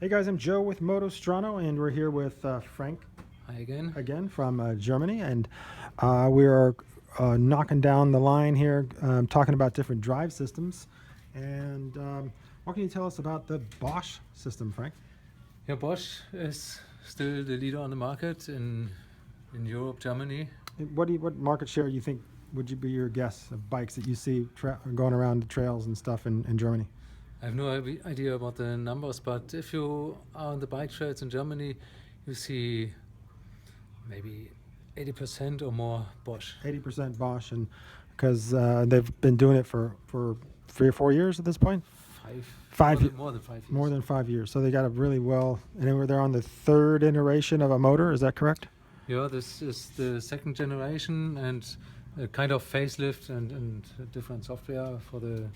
Hey guys, I'm Joe with Motostrano, and we're here with Frank Hi again. from Germany, and we are knocking down the line here, talking about different drive systems. And what can you tell us about the Bosch system, Frank? Yeah, Bosch is still the leader on the market in Europe, Germany. What market share you think would you be your guess of bikes that you see going around the trails and stuff in Germany? I have no idea about the numbers, but if you are on the bike trails in Germany, you see maybe 80% or more Bosch. 80% Bosch, and because they've been doing it for 3 or 4 years at this point. More than 5 years. More than 5 years. So they got it really well. And they're on the third iteration of a motor. Is that correct? Yeah, this is the second generation and a kind of facelift and different software for the,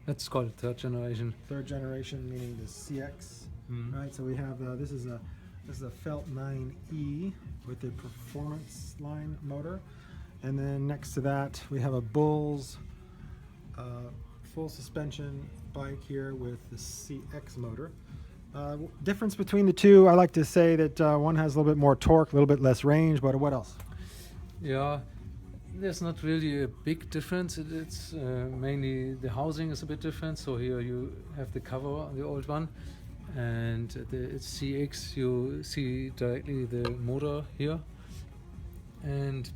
let's call it third generation. Third generation, meaning the CX. Right. So we have this is a Felt 9E with a performance line motor, and then next to that we have a Bulls full suspension bike here with the CX motor. Difference between the two, I like to say that one has a little bit more torque, a little bit less range, but what else? Yeah, there's not really a big difference. It's mainly the housing is a bit different. So here you have the cover on the old one, and it's CX. You see directly the motor here, and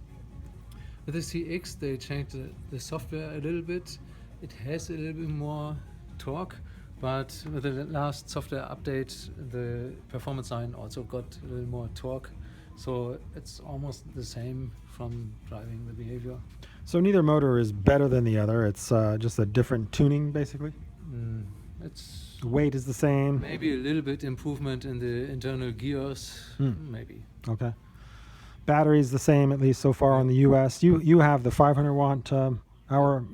with the CX they changed the software a little bit. It has a little bit more torque, but with the last software update, the performance line also got a little more torque. So it's almost the same from driving the behavior. So neither motor is better than the other. It's just a different tuning, basically. It's The weight is the same. maybe a little bit improvement in the internal gears, maybe. Okay. Battery's the same, at least so far in the U.S. You have the 500 watt hour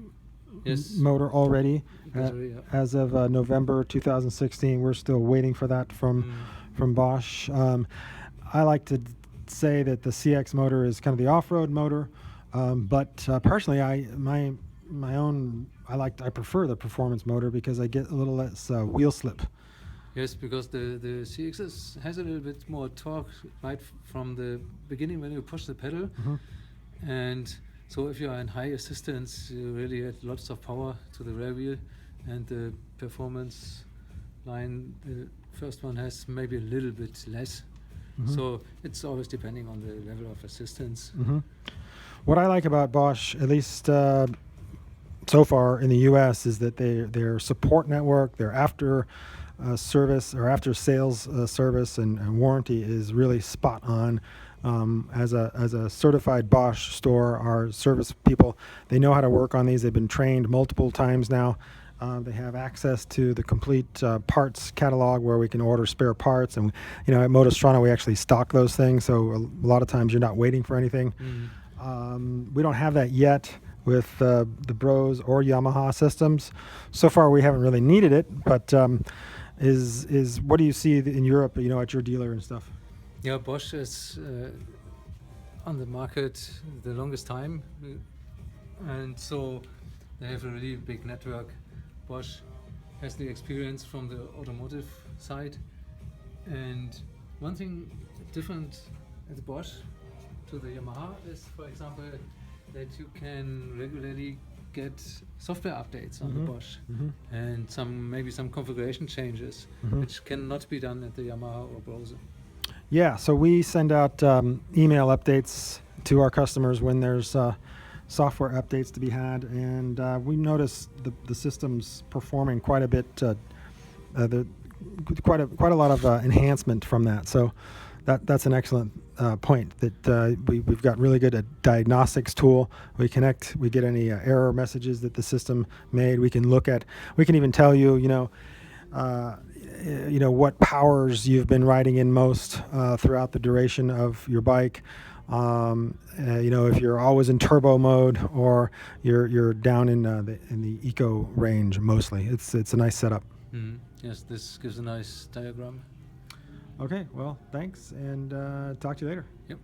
Yes. motor already. Battery, yeah. As of November 2016, we're still waiting for that from Bosch. I like to say that the CX motor is kind of the off-road motor, but personally, I prefer the performance motor because I get a little less wheel slip. Yes, because the CX has a little bit more torque right from the beginning when you push the pedal, and so if you are in high assistance, you really get lots of power to the rear wheel, and the performance line, the first one has maybe a little bit less. So it's always depending on the level of assistance. What I like about Bosch, at least so far in the U.S., is that their support network, their after service or after sales service and warranty is really spot on. As a certified Bosch store, our service people, they know how to work on these. They've been trained multiple times now. They have access to the complete parts catalog where we can order spare parts, and at Motostrano we actually stock those things. So a lot of times you're not waiting for anything. We don't have that yet with the Bros or Yamaha systems. So far we haven't really needed it, but is what do you see in Europe? At your dealer and stuff. Yeah, Bosch is on the market the longest time, and so they have a really big network. Bosch has the experience from the automotive side, and one thing different at the Bosch to the Yamaha is, for example, that you can regularly get software updates on the Bosch and maybe some configuration changes, which cannot be done at the Yamaha or Brose. Yeah, so we send out email updates to our customers when there's software updates to be had, and we notice the system's performing quite a bit, quite a lot of enhancement from that. So that's an excellent point. That we've got really good diagnostics tool. We connect, we get any error messages that the system made. We can even tell you, what powers you've been riding in most throughout the duration of your bike. If you're always in turbo mode or you're down in the eco range mostly. It's a nice setup. Yes, this gives a nice diagram. Okay, well, thanks, and talk to you later. Yep.